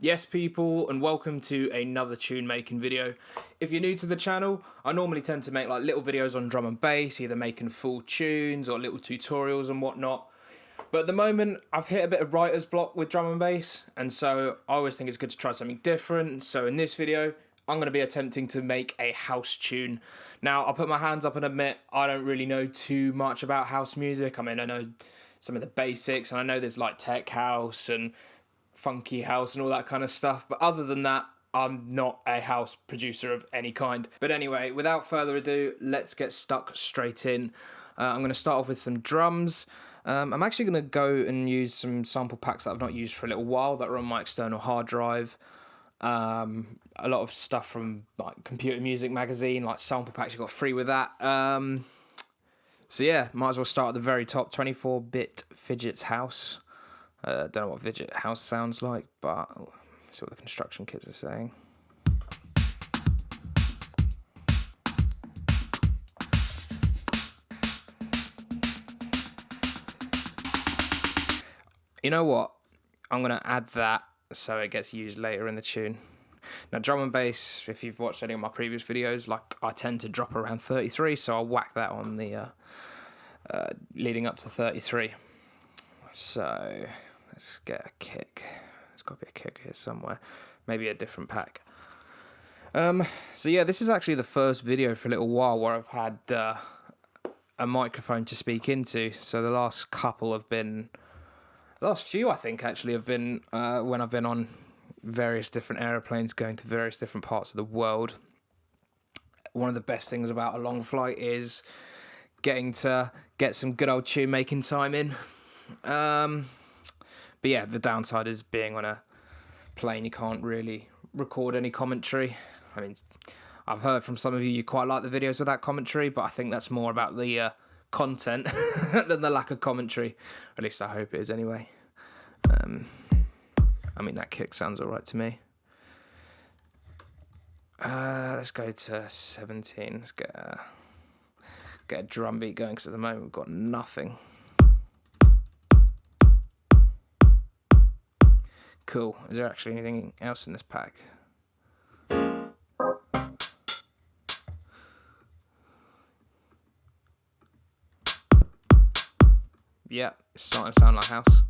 Yes people, and welcome to another tune making video. If you're new to the channel, I normally tend to make like little videos on drum and bass, either making full tunes or little tutorials and whatnot. But at the moment, I've hit a bit of writer's block with drum and bass, and so I always think it's good to try something different. So in this video, I'm going to be attempting to make a house tune. Now, I'll put my hands up and admit I don't really know too much about house music. I mean, I know some of the basics, and I know there's like tech house and funky house and all that kind of stuff, but other than that, I'm not a house producer of any kind. But anyway, without further ado, let's get stuck straight in. I'm going to start off with some drums. I'm actually going to go and use some sample packs that I've not used for a little while that are on my external hard drive. A lot of stuff from like Computer Music magazine, like sample packs you got free with that. So yeah, might as well start at the very top. 24-bit Fidget's house. Don't know what Fidget house sounds like, but let's see what the construction kids are saying. You know what? I'm going to add that so it gets used later in the tune. Now, drum and bass, if you've watched any of my previous videos, like I tend to drop around 33, so I'll whack that on the leading up to 33. So let's get a kick. There's got to be a kick here somewhere. Maybe a different pack. So yeah, this is actually the first video for a little while where I've had a microphone to speak into. So the last couple have been... The last few, I think, actually, have been when I've been on various different aeroplanes going to various different parts of the world. One of the best things about a long flight is getting to get some good old tune making time in. But yeah, the downside is being on a plane, you can't really record any commentary. I mean, I've heard from some of you quite like the videos with that commentary, but I think that's more about the content than the lack of commentary. At least I hope it is anyway. I mean, that kick sounds alright to me. Let's go to 17. Let's get a drum beat going, because at the moment we've got nothing. Cool. Is there actually anything else in this pack? Yeah, it's starting to sound like house.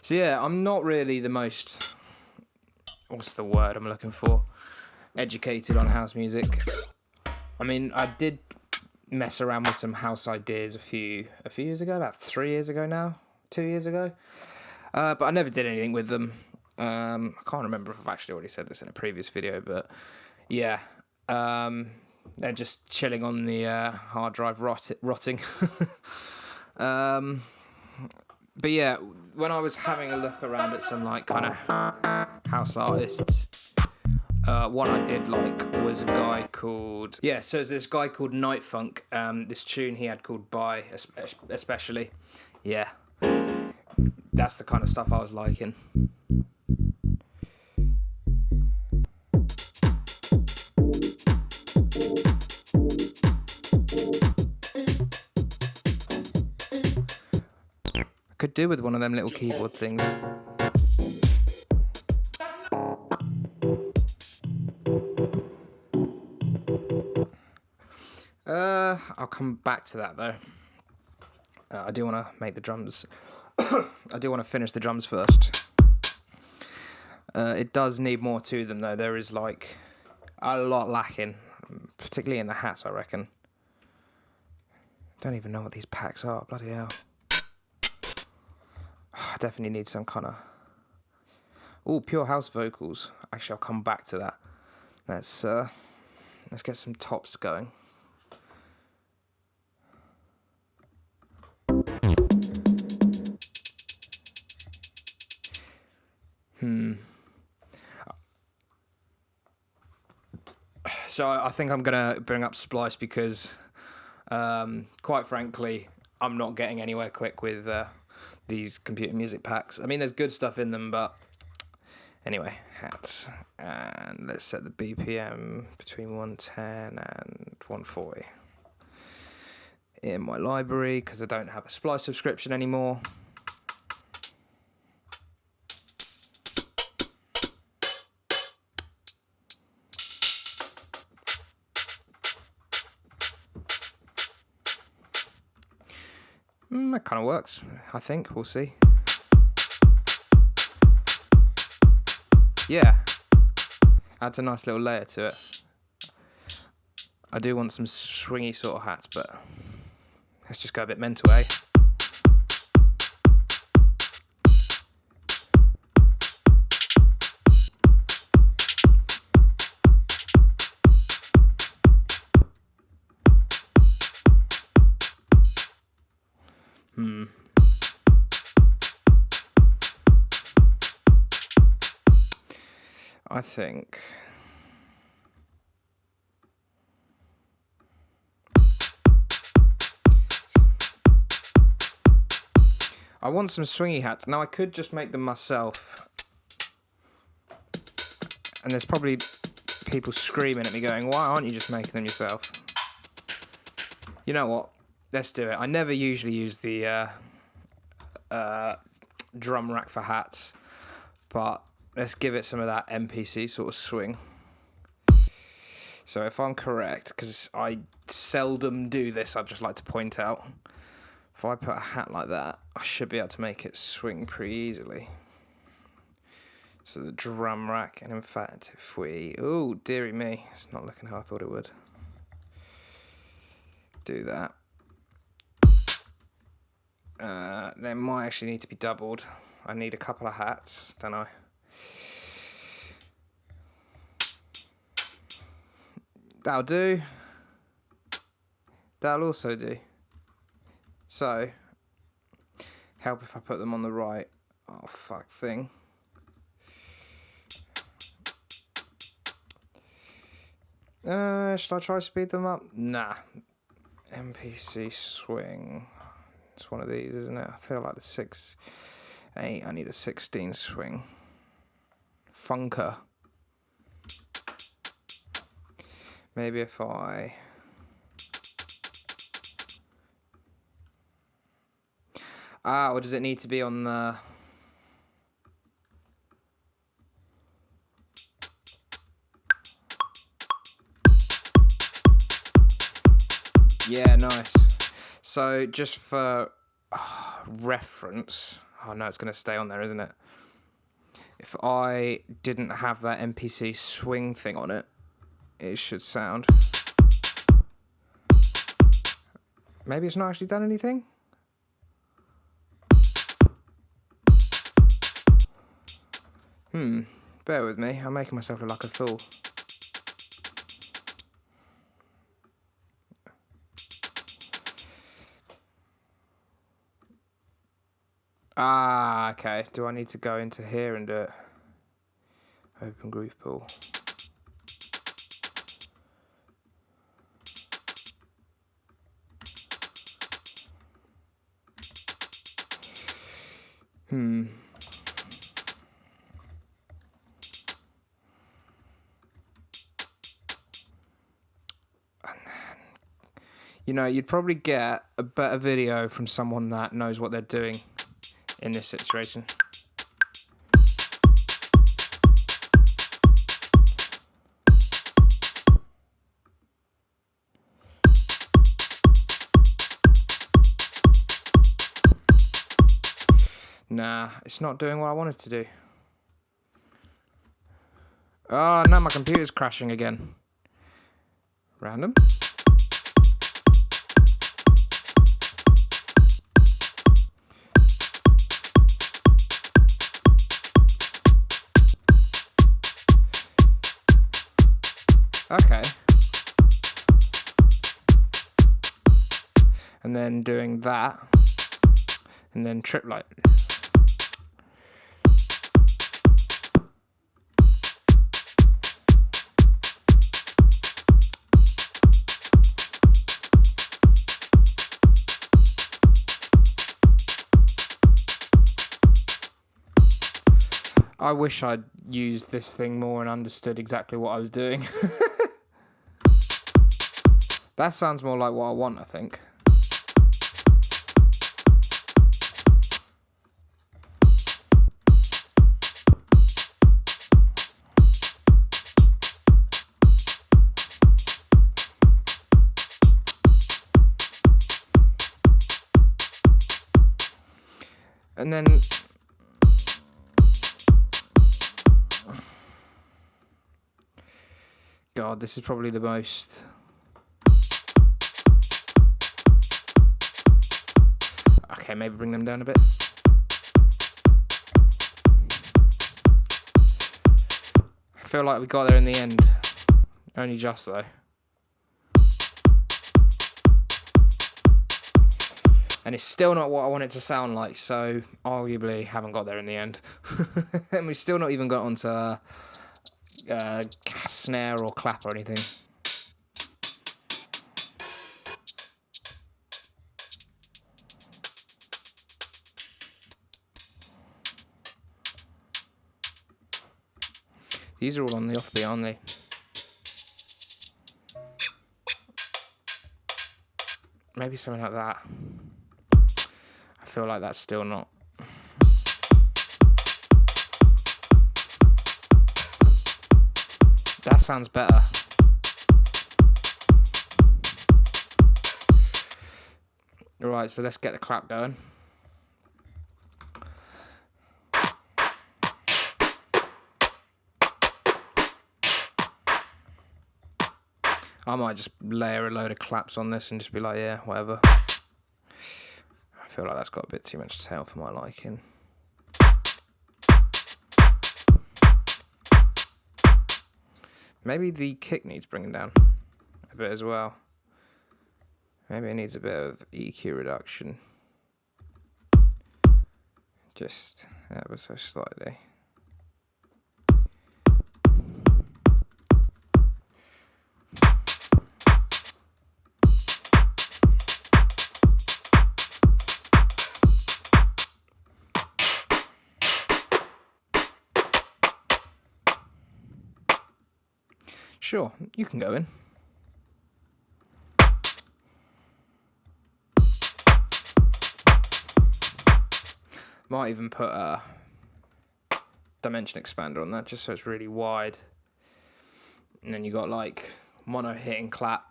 So yeah, I'm not really the most, what's the word I'm looking for, educated on house music. I mean, I did mess around with some house ideas a few years ago, about 3 years ago now, 2 years ago. But I never did anything with them. I can't remember if I've actually already said this in a previous video, but yeah. They're just chilling on the hard drive rotting. But yeah, when I was having a look around at some like kind of house artists, one I did like was a guy called... Yeah, so there's this guy called Night Funk. This tune he had called Bye, especially. Yeah, that's the kind of stuff I was liking. Could do with one of them little keyboard things. I'll come back to that though. I do want to make the drums. I do want to finish the drums first. It does need more to them though. There is like a lot lacking, particularly in the hats, I reckon. Don't even know what these packs are. Bloody hell. I definitely need some kind of... Oh, pure house vocals. Actually, I'll come back to that. Let's get some tops going. So I think I'm gonna bring up Splice because, quite frankly, I'm not getting anywhere quick with these computer music packs. I mean, there's good stuff in them, but anyway, hats. And let's set the BPM between 110 and 140. in my library because I don't have a Splice subscription anymore. That kind of works, I think. We'll see. Yeah. Adds a nice little layer to it. I do want some swingy sort of hats, but let's just go a bit mental, eh? I think I want some swingy hats. Now I could just make them myself, and there's probably people screaming at me going, why aren't you just making them yourself? You know what? Let's do it. I never usually use the drum rack for hats, but let's give it some of that MPC sort of swing. So if I'm correct, because I seldom do this, I'd just like to point out, if I put a hat like that, I should be able to make it swing pretty easily. So the drum rack, and in fact, if we... Oh, dearie me, it's not looking how I thought it would. Do that. They might actually need to be doubled. I need a couple of hats, don't I? That'll do. That'll also do. So, help if I put them on the right. Oh, fuck thing. Should I try to speed them up? Nah. MPC swing. It's one of these, isn't it? I feel like the 6, 8. I need a 16 swing. Funker. Maybe if I... or does it need to be on the... Yeah, nice. So just for reference... Oh no, it's going to stay on there, isn't it? If I didn't have that MPC swing thing on it, it should sound... Maybe it's not actually done anything? Bear with me. I'm making myself look like a fool. Okay. Do I need to go into here and do it? Open groove pool. You know, you'd probably get a better video from someone that knows what they're doing in this situation. Nah, it's not doing what I wanted to do. Oh, now my computer's crashing again. Random. Okay. And then doing that. And then trip light. I wish I'd used this thing more and understood exactly what I was doing. That sounds more like what I want, I think. And then God, this is probably the most. Okay, maybe bring them down a bit. I feel like we got there in the end. Only just though. And it's still not what I want it to sound like, so arguably haven't got there in the end. And we've still not even got onto snare or clap or anything. These are all on the offbeat, aren't they? Maybe something like that. I feel like that's still not. That sounds better. Right, so let's get the clap going. I might just layer a load of claps on this and just be like, yeah, whatever. I feel like that's got a bit too much tail for my liking. Maybe the kick needs bringing down a bit as well. Maybe it needs a bit of EQ reduction. Just ever so slightly. Sure, you can go in. Might even put a dimension expander on that just so it's really wide. And then you got like mono hit and clap.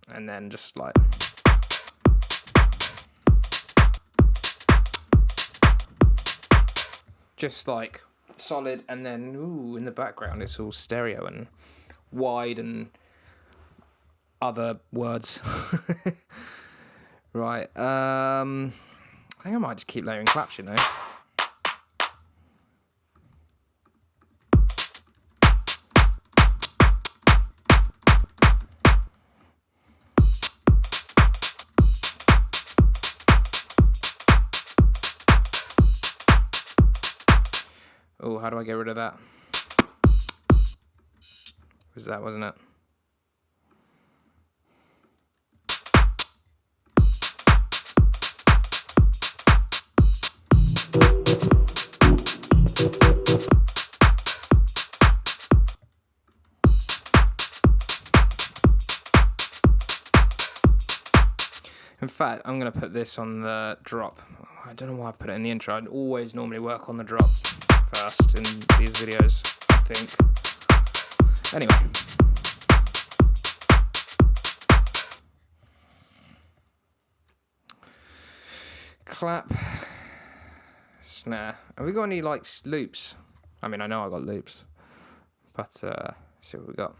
And then just like. Just like solid, and then ooh, in the background it's all stereo and wide and other words. Right, I think I might just keep layering claps, you know. Oh, how do I get rid of that? Was that, wasn't it? In fact, I'm going to put this on the drop. I don't know why I've put it in the intro. I'd always normally work on the drop first in these videos, I think. Anyway. Clap. Snare. Have we got any, like, loops? I mean, I know I got loops. But, let's see what we got.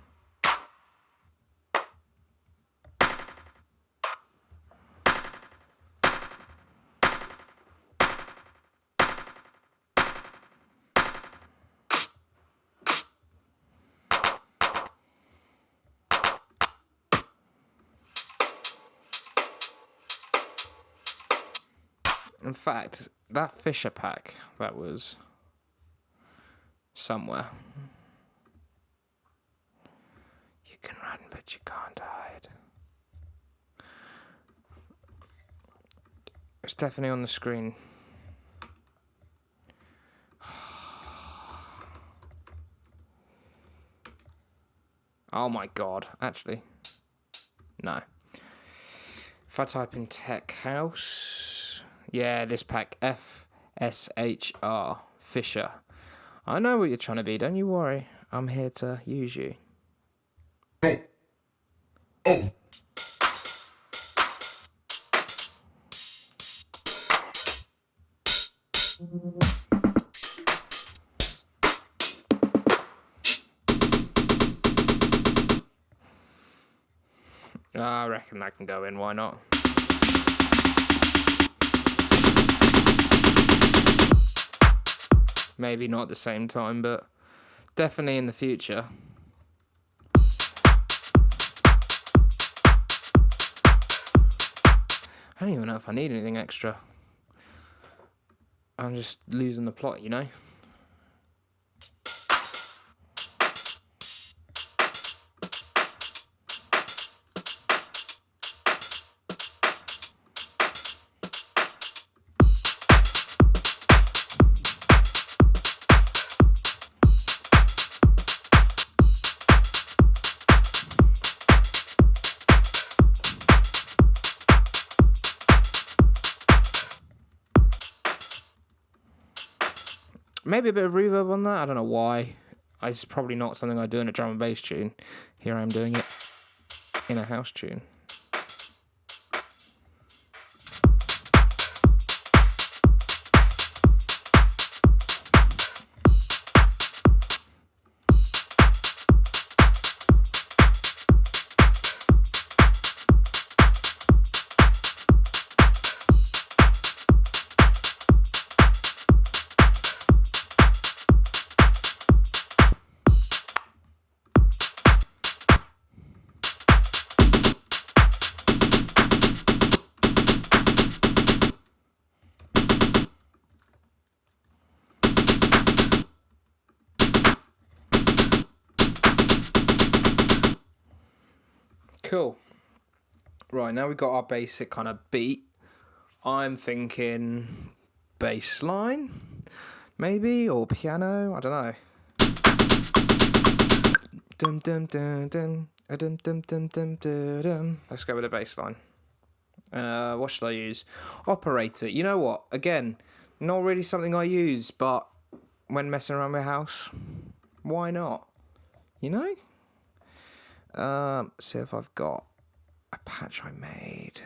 In fact, that Fisher pack, that was somewhere. You can run, but you can't hide. It's definitely on the screen. Oh my god, actually. No. If I type in Tech House... Yeah, this pack, FSHR, Fisher. I know what you're trying to be, don't you worry. I'm here to use you. Hey. Oh. I reckon that can go in, why not? Maybe not at the same time, but definitely in the future. I don't even know if I need anything extra. I'm just losing the plot, you know? Maybe a bit of reverb on that. I don't know why. It's probably not something I do in a drum and bass tune. Here I am doing it in a house tune. Cool. Right, now we've got our basic kind of beat. I'm thinking bass line, maybe, or piano, I don't know. Dum dum dum dum, dum dum dum dum dum. Let's go with the bass line. What should I use? Operator. You know what? Again, not really something I use, but when messing around my house, why not? You know? See if I've got a patch I made.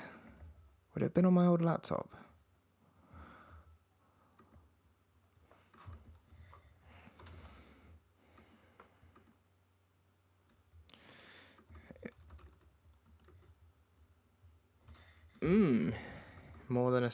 Would it have been on my old laptop? More than a...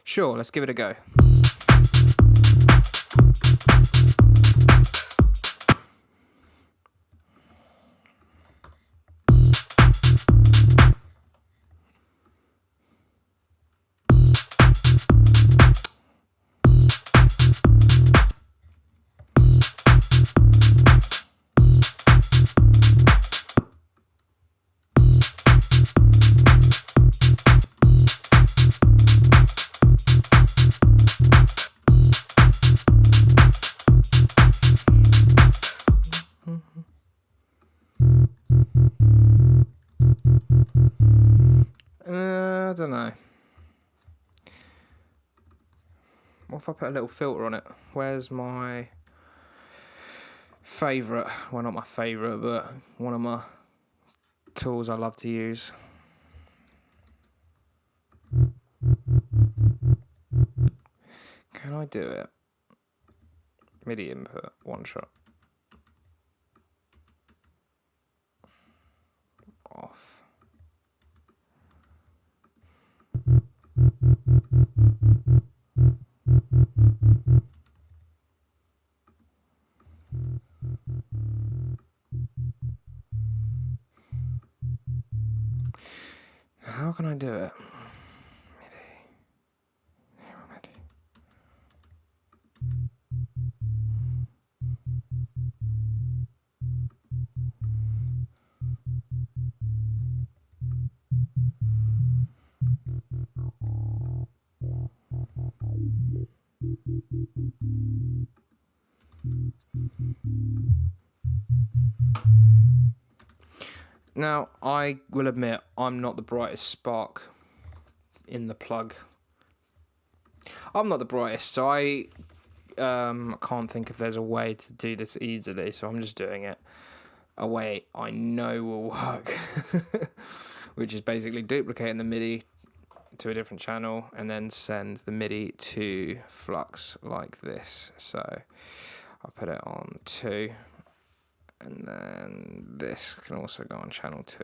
Sure, let's give it a go. I don't know. What if I put a little filter on it? Where's my favourite? Well, not my favourite, but one of my tools I love to use. Can I do it? MIDI input, one shot. Off. How can I do it? MIDI. MIDI. Now, I will admit, I'm not the brightest spark in the plug. I'm not the brightest, so I can't think if there's a way to do this easily, so I'm just doing it a way I know will work, which is basically duplicating the MIDI to a different channel and then send the MIDI to Flux like this. So I'll put it on 2, and then this can also go on channel 2.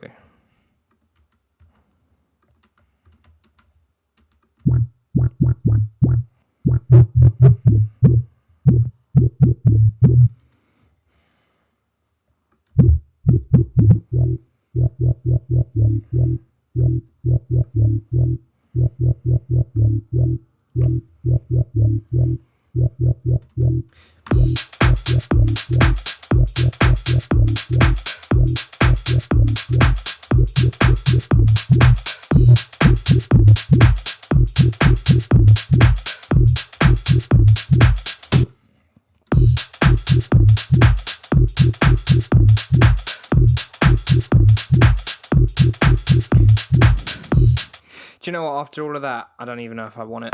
Do you know what? After all of that, I don't even know if I want it.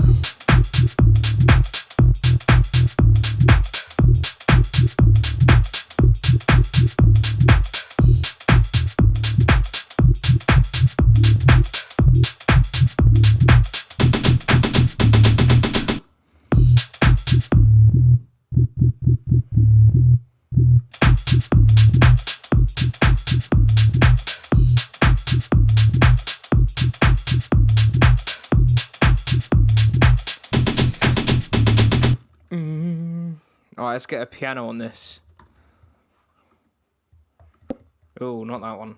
Alright, let's get a piano on this. Oh, not that one.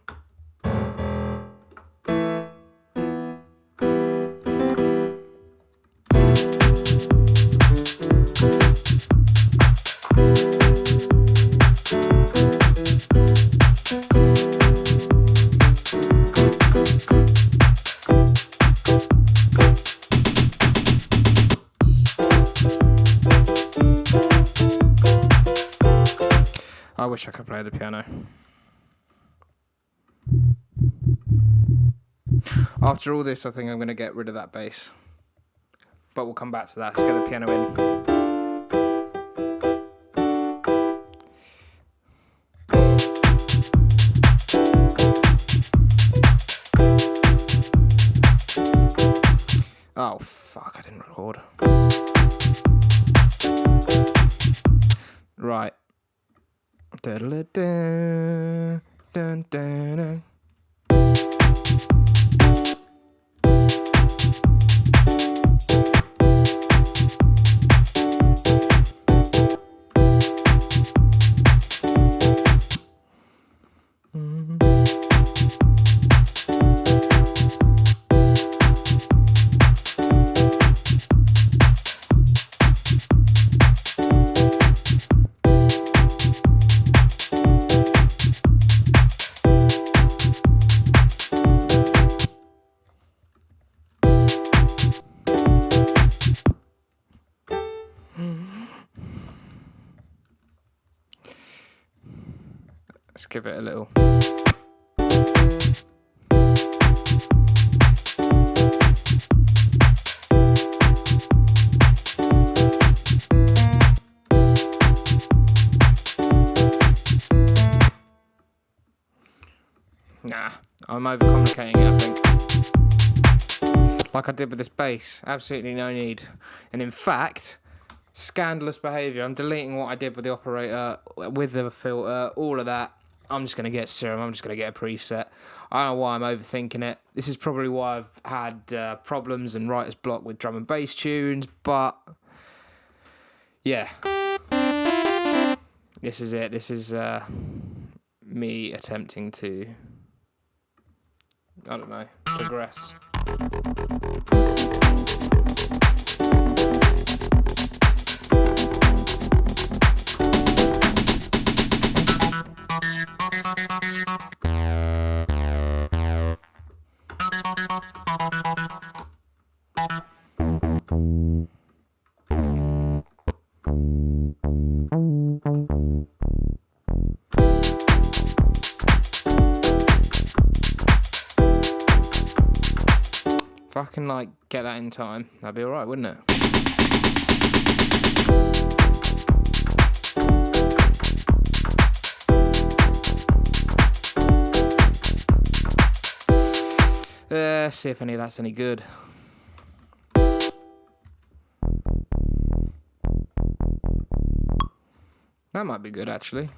I wish I could play the piano. After all this, I think I'm going to get rid of that bass. But we'll come back to that. Let's get the piano in. Oh, fuck, I didn't record. Right. Da-da-da-da, dun-dun-dun. Let's give it a little. Nah, I'm overcomplicating it, I think. Like I did with this bass. Absolutely no need. And in fact, scandalous behaviour. I'm deleting what I did with the operator, with the filter, all of that. I'm just going to get Serum. I'm just going to get a preset. I don't know why I'm overthinking it. This is probably why I've had problems and writer's block with drum and bass tunes, but yeah. This is it. This is me attempting to, I don't know, progress. If I can, like, get that in time, that'd be alright, wouldn't it? See if any of that's any good. That might be good, actually.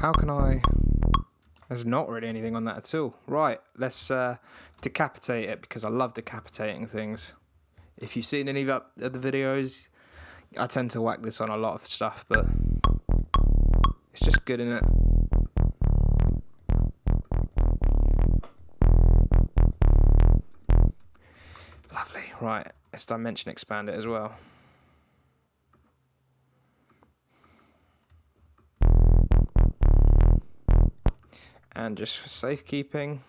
How can I... There's not really anything on that at all. Right, let's decapitate it, because I love decapitating things. If you've seen any of the videos, I tend to whack this on a lot of stuff, but it's just good, innit? Lovely. Right, let's dimension expand it as well. And just for safekeeping,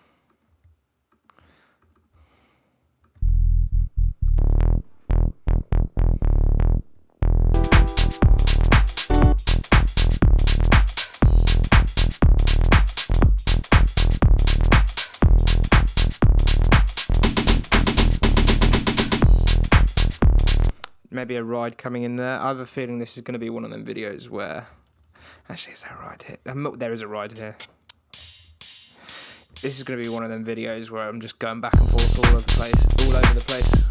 maybe a ride coming in there. I have a feeling this is going to be one of them videos where... Actually, is there a ride here? There is a ride here. This is going to be one of them videos where I'm just going back and forth all over the place.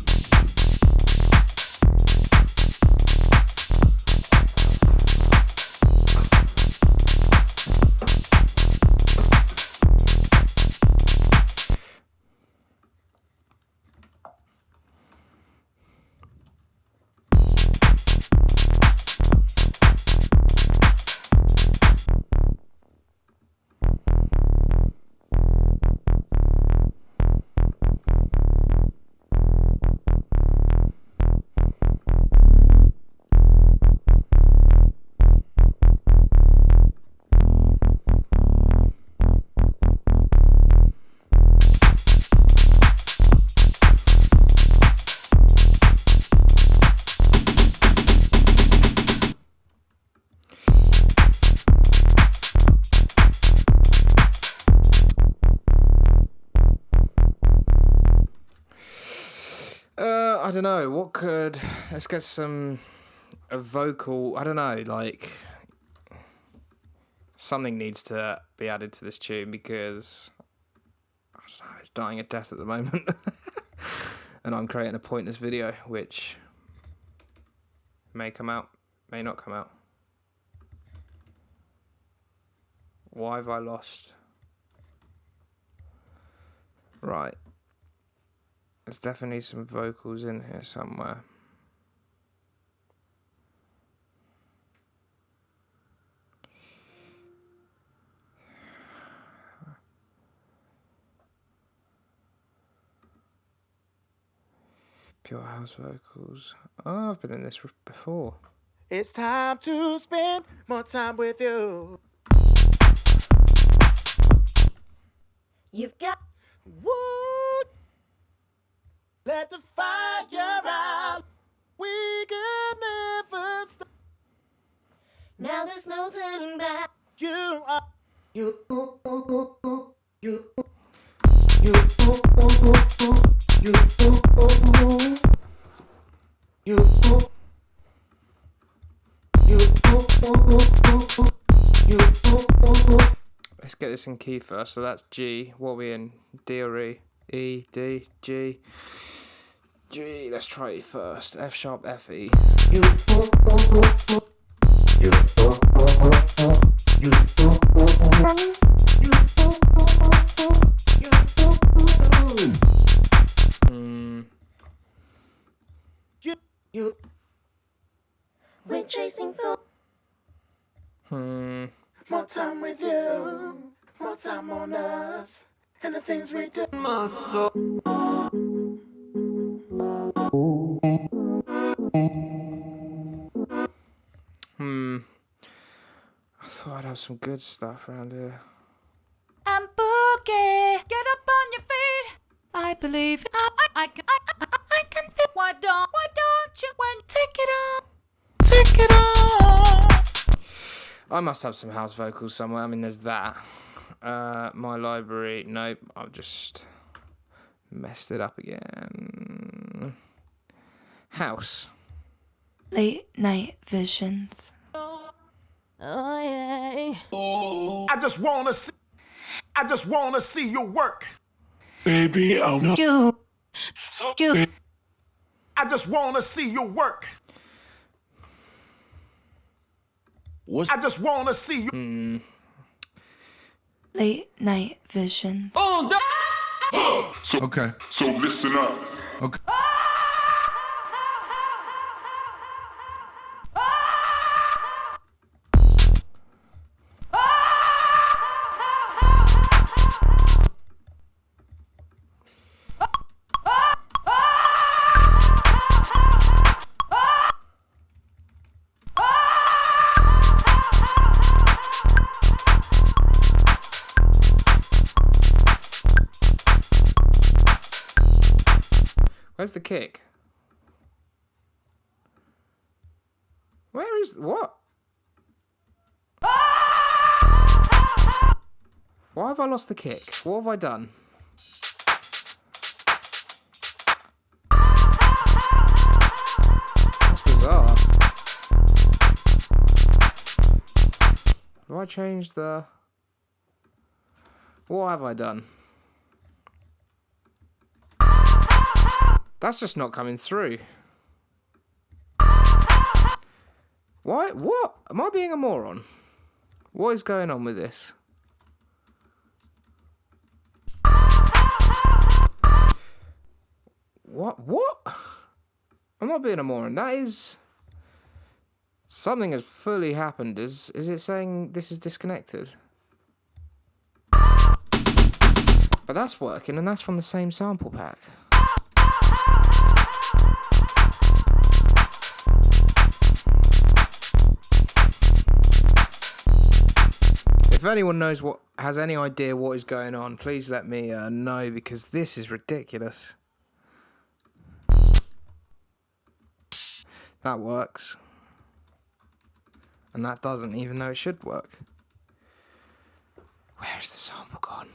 I don't know, what could... Let's get a vocal... I don't know, like... Something needs to be added to this tune because... I don't know, it's dying a death at the moment. And I'm creating a pointless video, which... may come out, may not come out. Why have I lost? Right. There's definitely some vocals in here somewhere. Pure house vocals. Oh, I've been in this before. It's time to spend more time with you. You've got wood. Let the fire out. We can never stop. Now there's no turning back. You are you. Let's get this in key first. So that's G. What are we in? D or E? E, D, G. G. Let's try E first. F sharp, F, E. We're chasing for more time with you, more time on us, and the things we do. My soul. thought I'd have some good stuff around here. And boogie, get up on your feet. I believe I can feel. Why don't you when take it on? Take it on. I must have some house vocals somewhere. I mean, there's that. My library. Nope. I've just messed it up again. House. Late night visions. Oh yeah. I just wanna see you work. Baby, I know. You. I just wanna see you work. I just wanna see you. Late night visions. Okay. So listen up. Okay. Where's the kick? Where is what? Why have I lost the kick? What have I done? That's bizarre. Have I changed the... What have I done? That's just not coming through. Why? What? Am I being a moron? What is going on with this? What? I'm not being a moron. That is... Something has fully happened. Is it saying this is disconnected? But that's working, and that's from the same sample pack. If anyone knows has any idea what is going on, please let me know, because this is ridiculous. That works. And that doesn't, even though it should work. Where's the sample gone?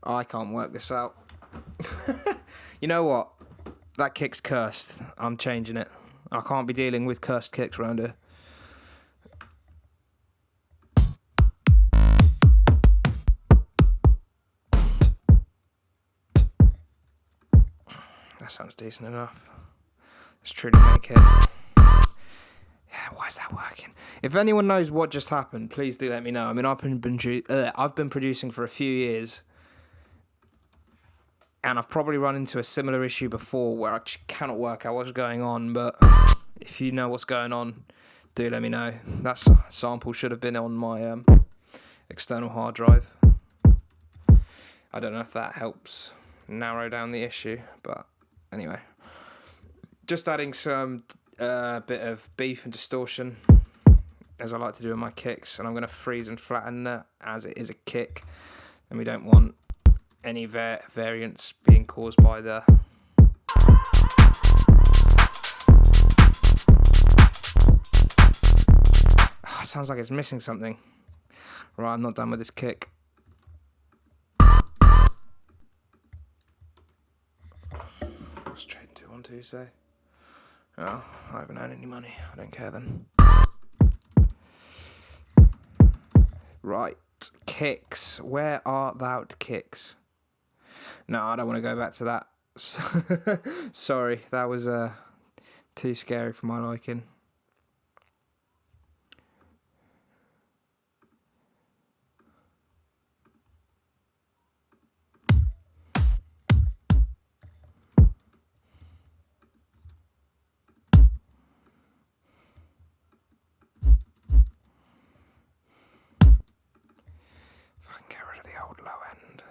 I can't work this out. You know what? That kick's cursed. I'm changing it. I can't be dealing with cursed kicks around here. That sounds decent enough. Let's truly make it. Yeah, why is that working? If anyone knows what just happened, please do let me know. I mean, I've been producing for a few years, and I've probably run into a similar issue before where I just cannot work out what's going on. But if you know what's going on, do let me know. That sample should have been on my external hard drive. I don't know if that helps narrow down the issue, but anyway. Just adding some bit of beef and distortion, as I like to do in my kicks, and I'm going to freeze and flatten that as it is a kick, and we don't want any variance being caused by the... Oh, it sounds like it's missing something. Right, I'm not done with this kick. What's trade 2 1 2 say? Oh, I haven't earned any money. I don't care then. Right, kicks. Where art thou, kicks? No, I don't want to go back to that. Sorry, that was too scary for my liking. If I can get rid of the old low end.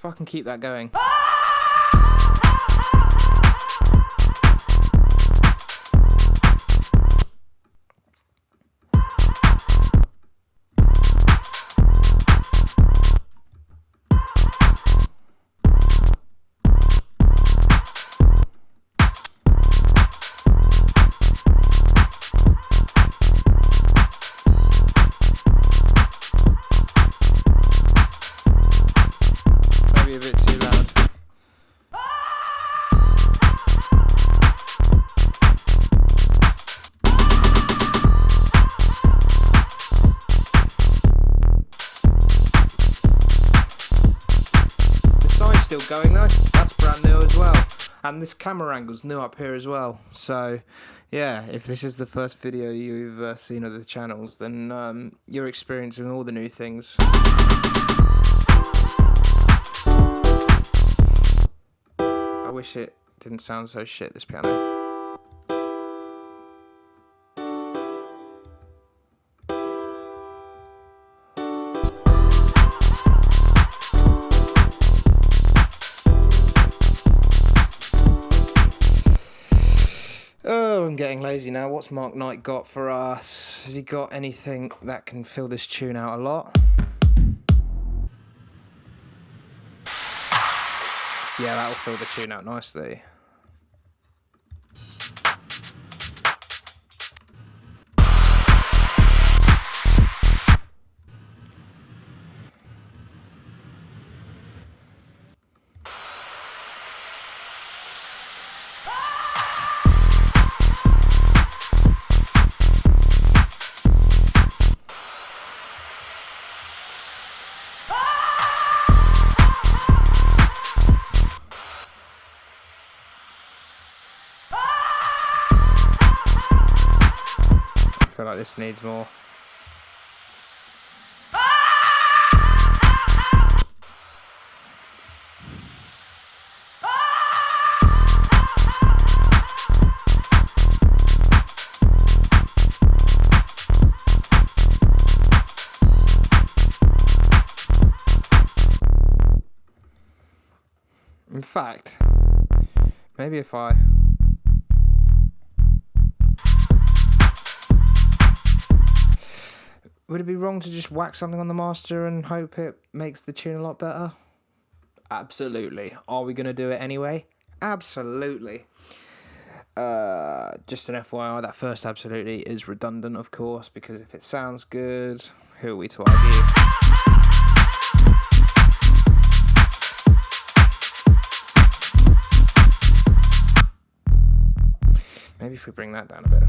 fucking keep that going. Maybe a bit too loud. The sign's still going though. That's brand new as well. And this camera angle's new up here as well. So, yeah, if this is the first video you've seen of the channels, then you're experiencing all the new things. I wish it didn't sound so shit, this piano. Oh, I'm getting lazy now. What's Mark Knight got for us? Has he got anything that can fill this tune out a lot? Yeah, that'll fill the tune out nicely. I feel like this needs more. In fact, maybe if I... Would it be wrong to just whack something on the master and hope it makes the tune a lot better? Absolutely. Are we going to do it anyway? Absolutely. Just an FYI, that first absolutely is redundant, of course, because if it sounds good, who are we to argue? Maybe if we bring that down a bit.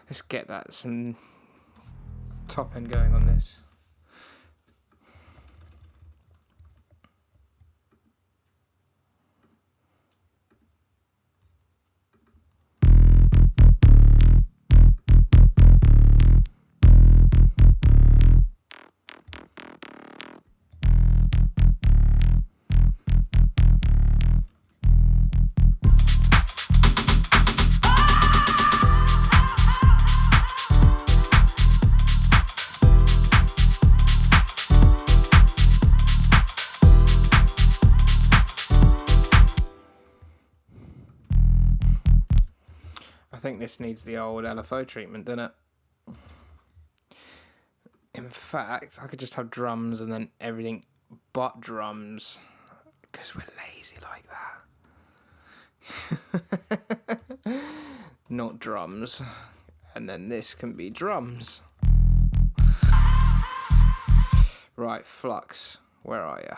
Let's get that some top end going on this. I think this needs the old LFO treatment, doesn't it? In fact, I could just have drums and then everything but drums, because we're lazy like that. Not drums. And then this can be drums. Right, Flux, where are you?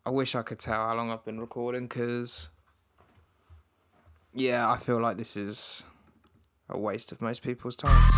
I wish I could tell how long I've been recording, because, yeah, I feel like this is a waste of most people's time.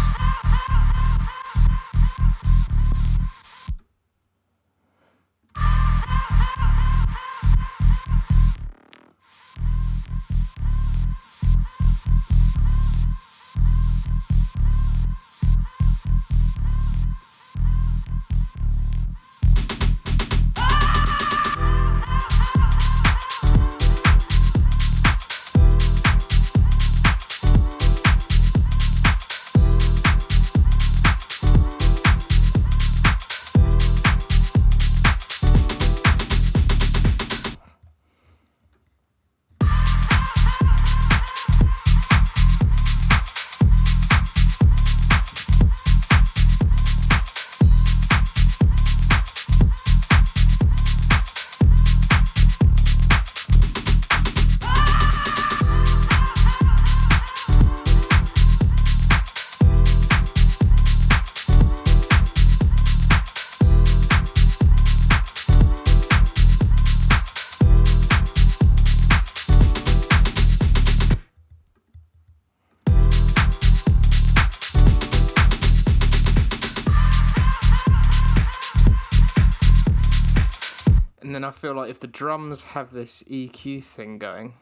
And then I feel like if the drums have this EQ thing going,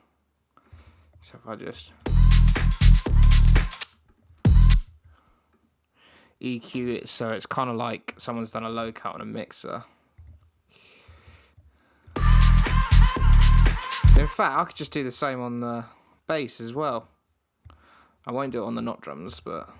so if I just EQ it so it's kind of like someone's done a low cut on a mixer. In fact, I could just do the same on the bass as well. I won't do it on the not drums, but...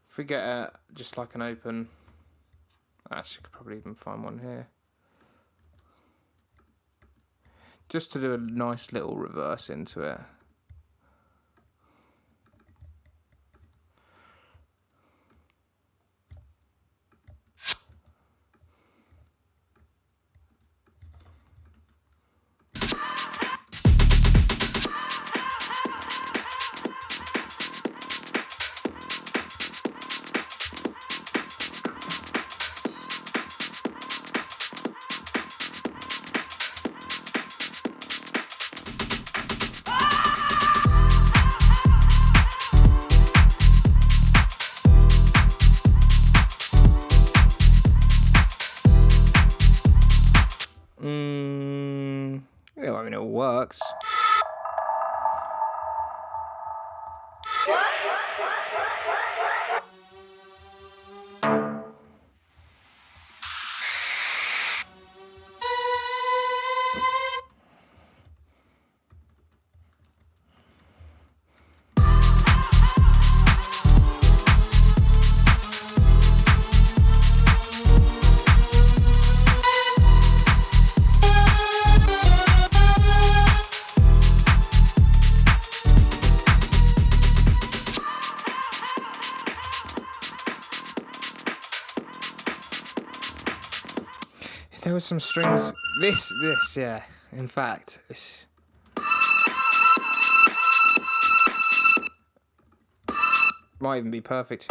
If we get just like an open, actually could probably even find one here. Just to do a nice little reverse into it. Yeah, I mean, it works. There was some strings. This, yeah. In fact, this might even be perfect.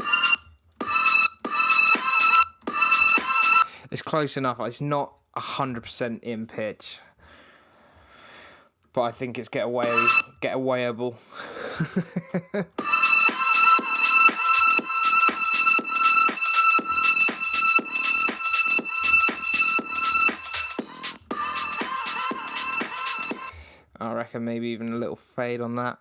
It's close enough. It's not 100% in pitch, but I think it's getawayable. I reckon maybe even a little fade on that.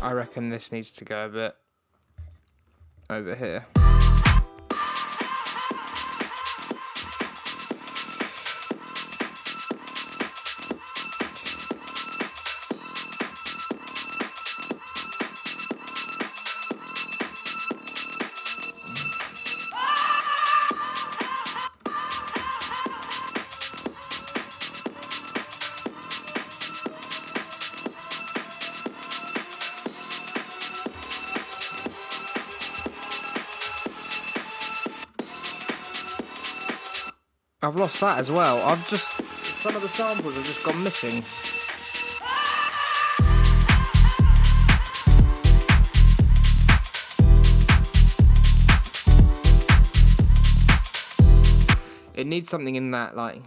I reckon this needs to go a bit over here. I've lost that as well. Some of the samples have just gone missing. It needs something in that, like...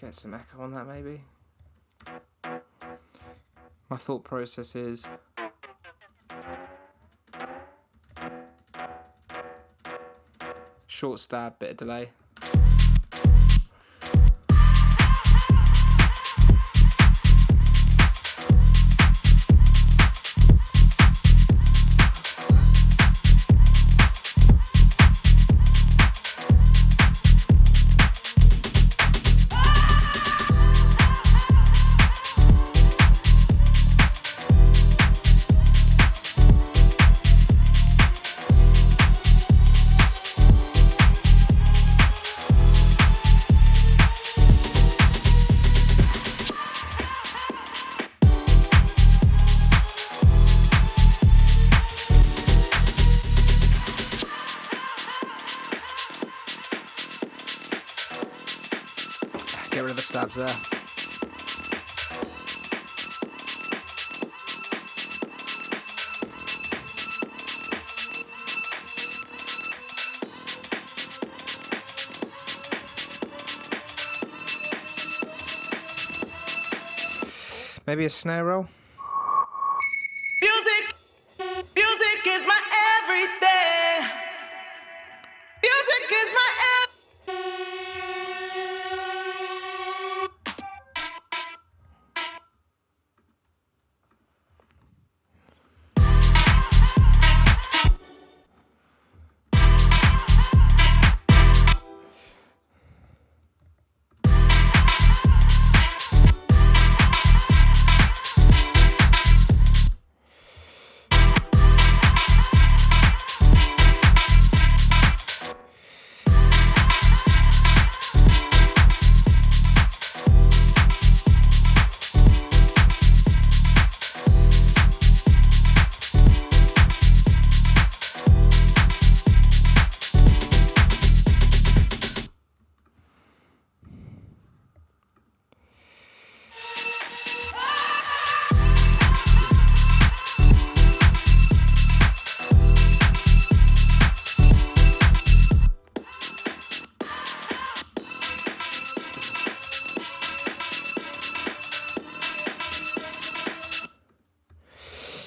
Get some echo on that, maybe. My thought process is short stab, bit of delay. Get rid of the stabs there. Maybe a snare roll? Music is my everything. Music is my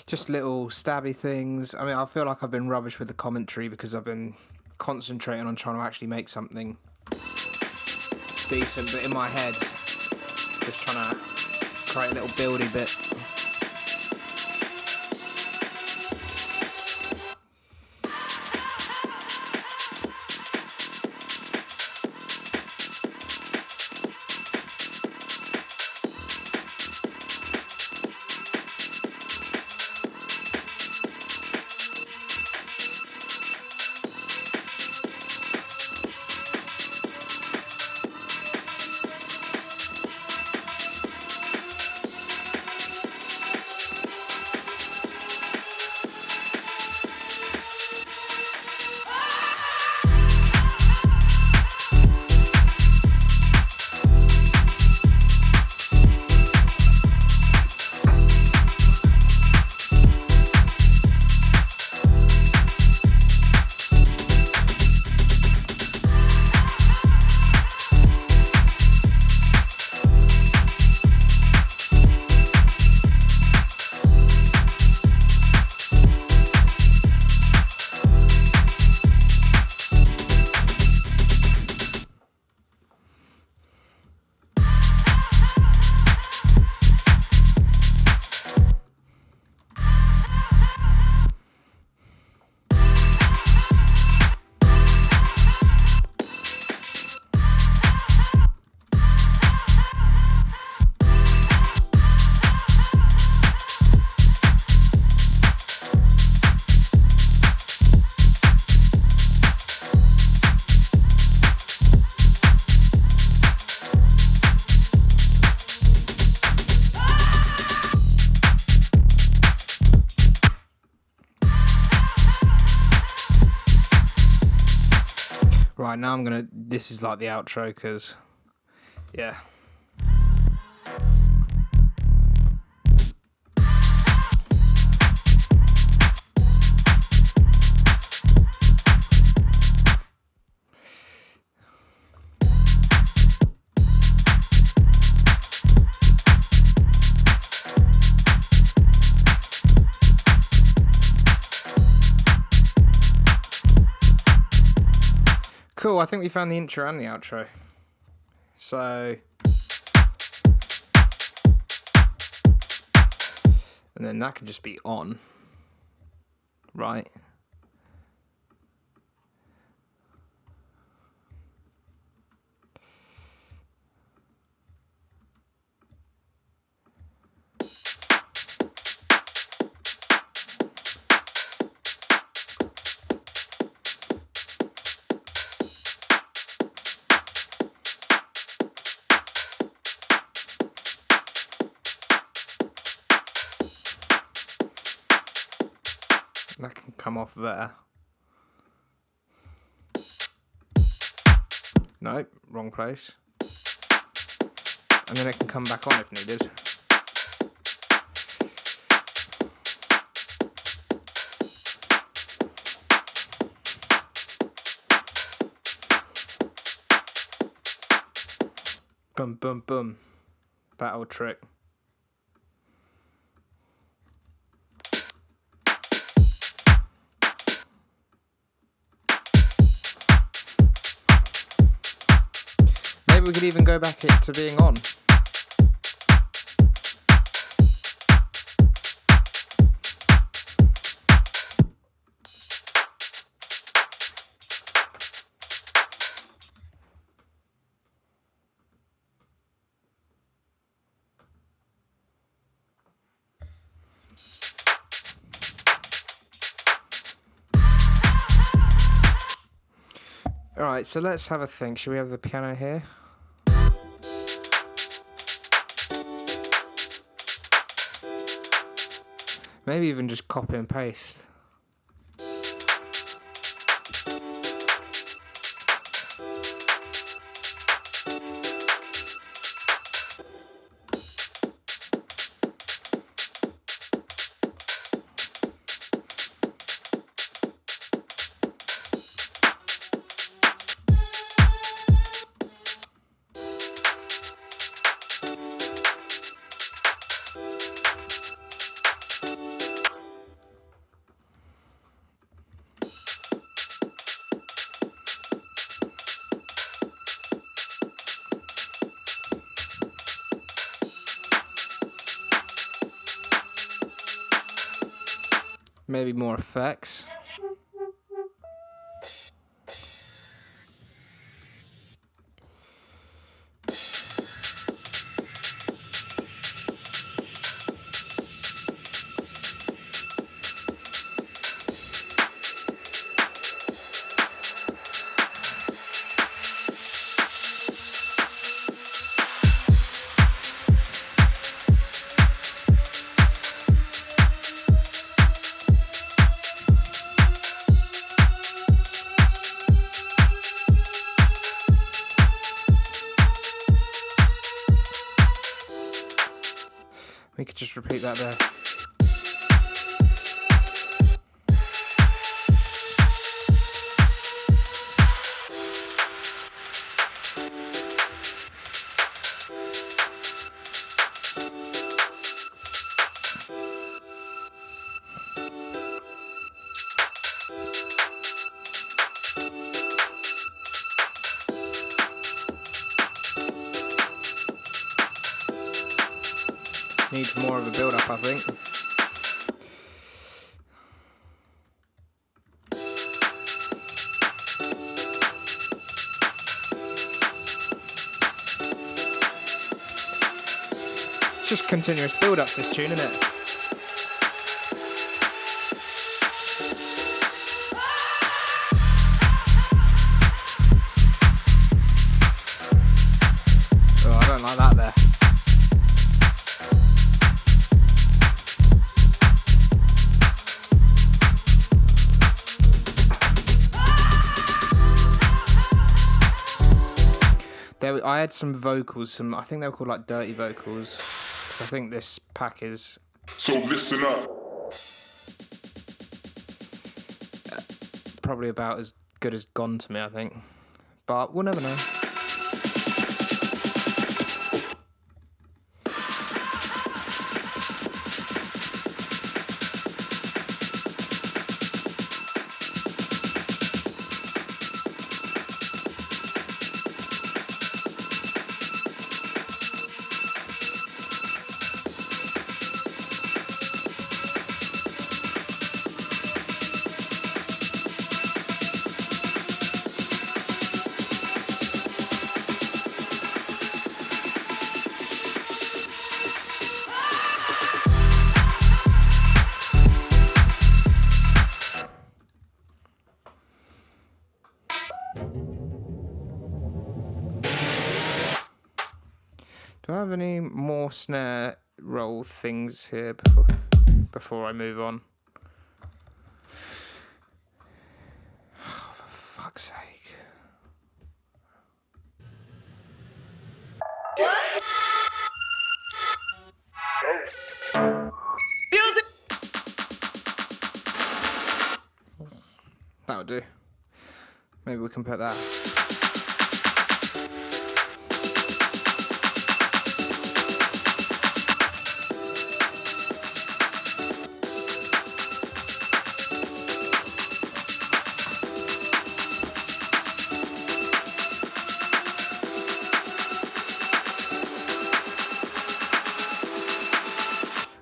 Just little stabby things. I mean, I feel like I've been rubbish with the commentary because I've been concentrating on trying to actually make something decent, but in my head, just trying to create a little buildy bit. Right, now I'm gonna... This is like the outro, because... Yeah. Cool, I think we found the intro and the outro. So... And then that can just be on. Right. That can come off there. Nope, wrong place. And then it can come back on if needed. Boom, boom, boom. That old trick. Maybe we could even go back it to being on. Alright, so let's have a think. Should we have the piano here? Maybe even just copy and paste. Maybe more effects. We could just repeat that there. Needs more of a build-up, I think. It's just continuous build-ups, this tune, isn't it? Oh, I don't like that there. I had some vocals, I think they were called like dirty vocals. Because I think this pack is... So listen up. Probably about as good as Gone to me, I think. But we'll never know. Do I have any more snare roll things here before I move on? Oh, for fuck's sake. Music. That'll do. Maybe we can put that.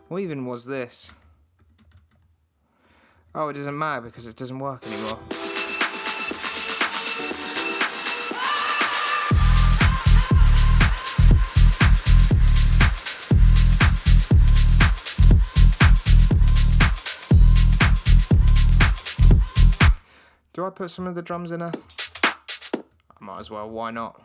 What even was this? Oh, it doesn't matter because it doesn't work anymore. Do I put some of the drums in there? I might as well, why not?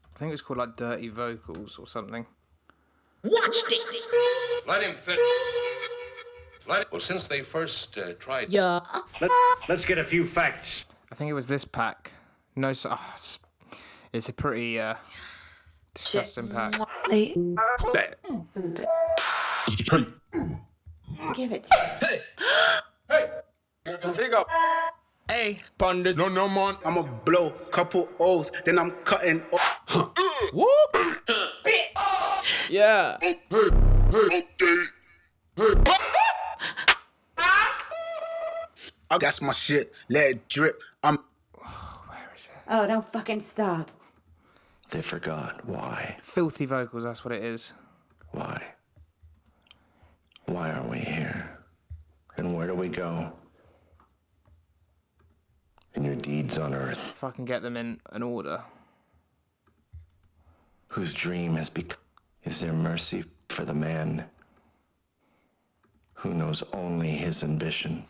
I think it's called like Dirty Vocals or something. Watch this. Let him finish. Well, since they first tried... Yeah. Let's get a few facts. I think it was this pack. No, it's a pretty disgusting pack. Give it. Big up. Hey, ponder. No, man. I'ma blow couple O's, then I'm cutting. Whoop! Yeah. That's my shit. Let it drip. Where is it? Oh, don't fucking stop. They forgot why. Filthy vocals, that's what it is. Why? Why are we here? And where do we go? And your deeds on earth, If I can get them in an order. whose dream has become. Is there mercy for the man who knows only his ambition?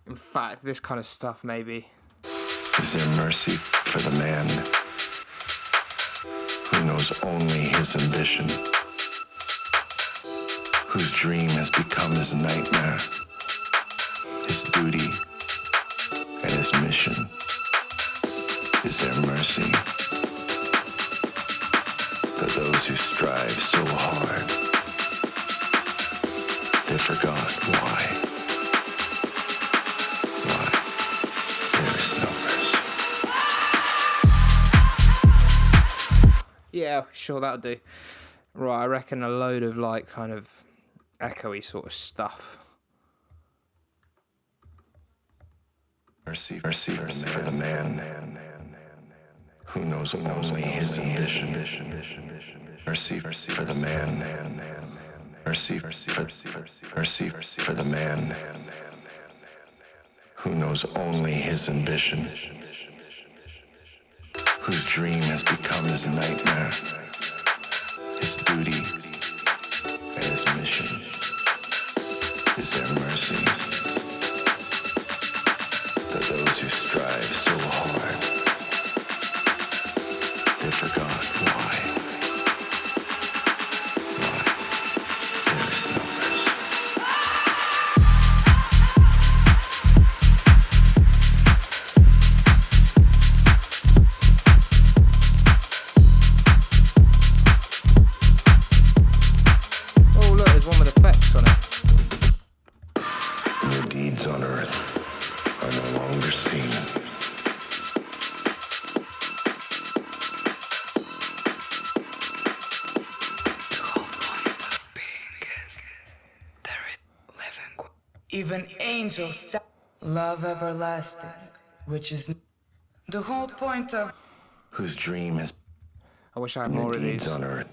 In fact, this kind of stuff maybe. Is there mercy for the man who knows only his ambition? Whose dream has become his nightmare, his duty, and his mission? Is there mercy for those who strive so hard? They forgot why. Why? There is no mercy. Yeah, sure, that'll do. Right, I reckon a load of like kind of echoey sort of stuff. Mercy for the man who knows only his ambition. Mercy for the man. Mercy for the man who knows only his ambition. Whose dream has become his nightmare, his duty, and his mission. Is there mercy for those who strive so hard? They forgot why. Why? There is no mercy. Oh look, there's one with effects on it. And your deeds on earth are no longer seen. Even angels love everlasting, which is the whole point of Whose dream is I wish I had your more of deeds these. on earth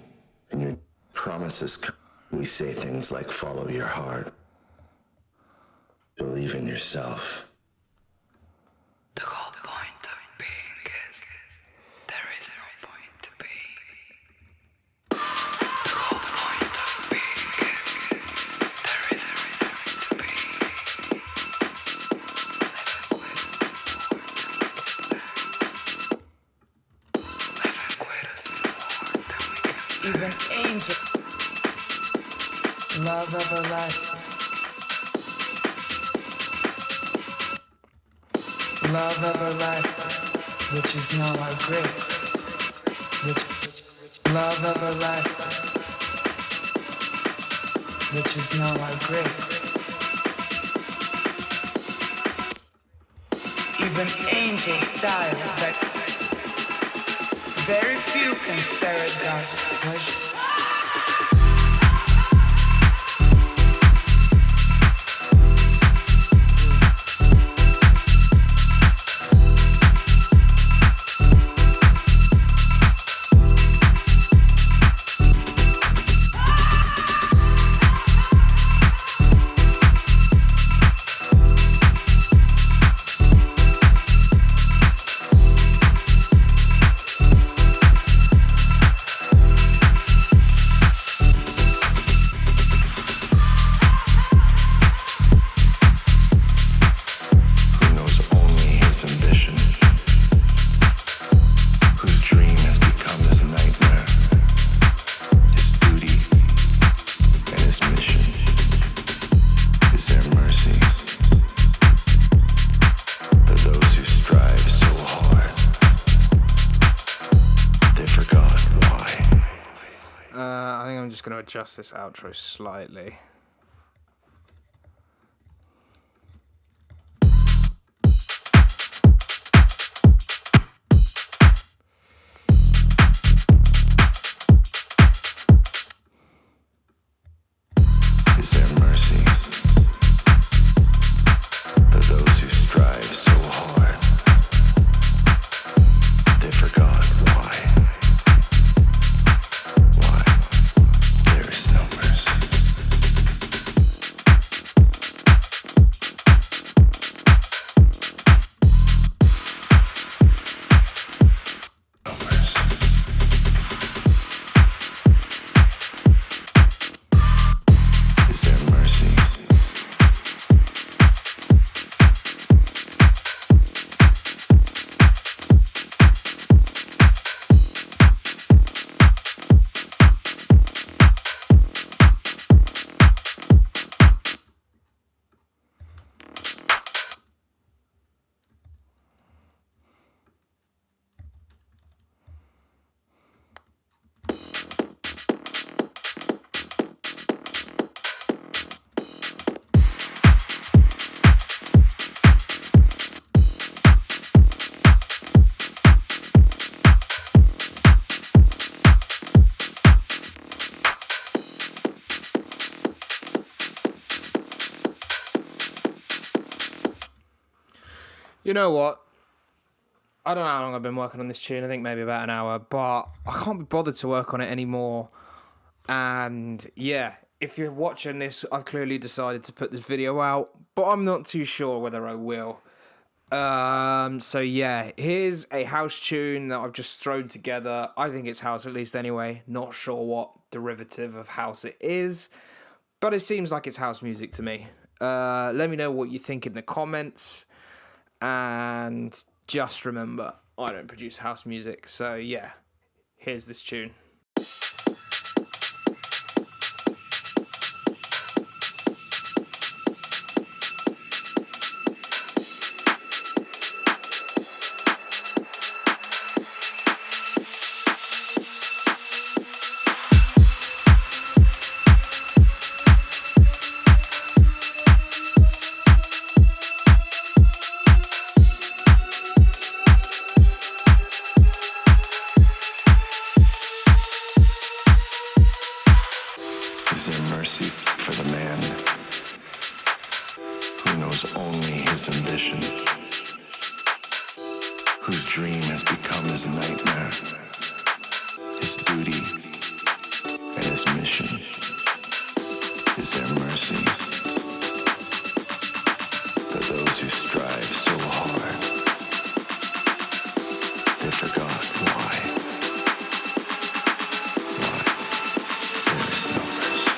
and your promises. We say things like follow your heart, believe in yourself. the whole point of being is there is no point to be. The whole point of being is there is no point to be. Living with us more than we can. Even angels love everlasting. Love everlasting, which is now our grace. Love everlasting, which is now our grace. Even angels die with ecstasy. Very few can stare at God with pleasure. Who knows only his ambition? Whose dream has become his nightmare, his duty, and his mission? Is there mercy for those who strive so hard? They forgot why. I think I'm just going to adjust this outro slightly. Is there mercy for those who strive so hard? They forgot why. You know what? I don't know how long I've been working on this tune. I think maybe about an hour, but I can't be bothered to work on it anymore. And yeah, if you're watching this, I've clearly decided to put this video out, but I'm not too sure whether I will. So yeah, here's a house tune that I've just thrown together. I think it's house, at least anyway. Not sure what derivative of house it is, but it seems like it's house music to me. Let me know what you think in the comments. And just remember, I don't produce house music. So yeah, here's this tune. Is there mercy for the man who knows only his ambition, whose dream has become his nightmare, his duty and his mission? Is there mercy for those who strive so hard they forgot why? There is no mercy.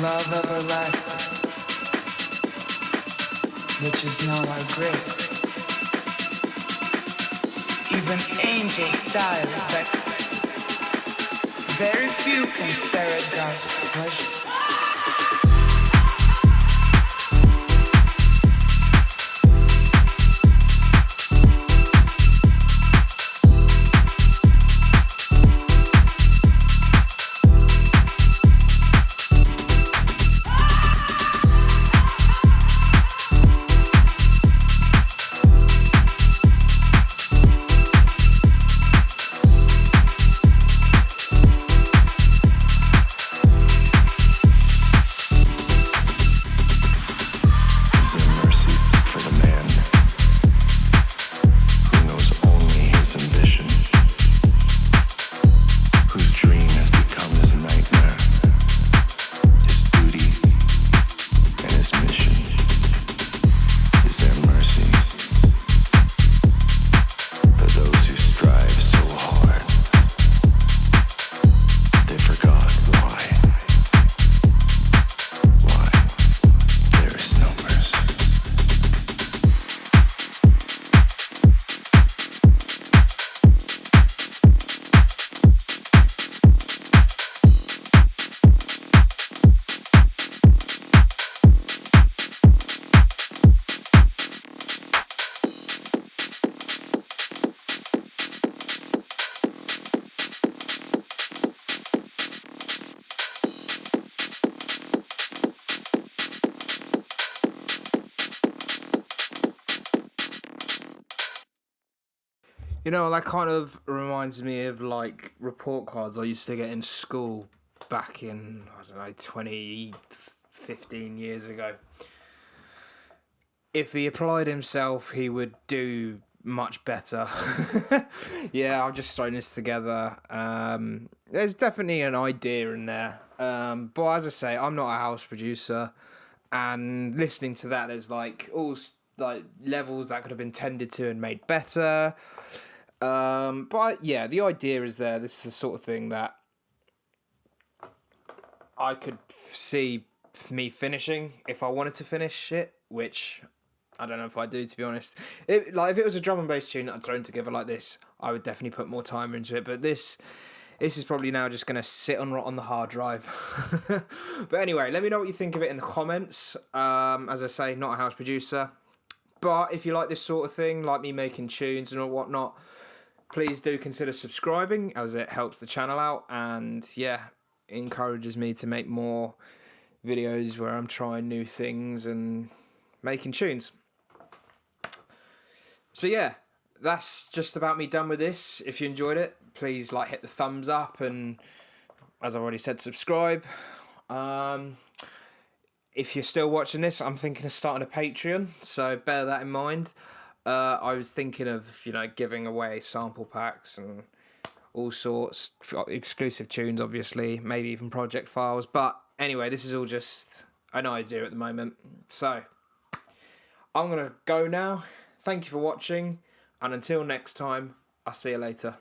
Love everlasting, which is now our grace. Even angels style of ecstasy. Very few can stare at God's pleasure. You know, that kind of reminds me of like report cards I used to get in school back in, I don't know, 20, 15 years ago. If he applied himself, he would do much better. Yeah, I've just thrown this together. There's definitely an idea in there. But as I say, I'm not a house producer. And listening to that, there's like all like levels that could have been tended to and made better. But yeah, the idea is there. This is the sort of thing that I could see me finishing if I wanted to finish it, which I don't know if I do, to be honest. If it was a drum and bass tune that I'd thrown together like this, I would definitely put more time into it. But this is probably now just going to sit on the hard drive. But anyway, let me know what you think of it in the comments. As I say, not a house producer. But if you like this sort of thing, like me making tunes and whatnot, please do consider subscribing, as it helps the channel out. And yeah, encourages me to make more videos where I'm trying new things and making tunes. So yeah, that's just about me done with this. If you enjoyed it, please hit the thumbs up, and as I've already said, subscribe. If you're still watching this, I'm thinking of starting a Patreon, so bear that in mind. I was thinking of giving away sample packs and all sorts, exclusive tunes obviously, maybe even project files, but anyway, this is all just an idea at the moment. So I'm gonna go now. Thank you for watching, and until next time, I'll see you later.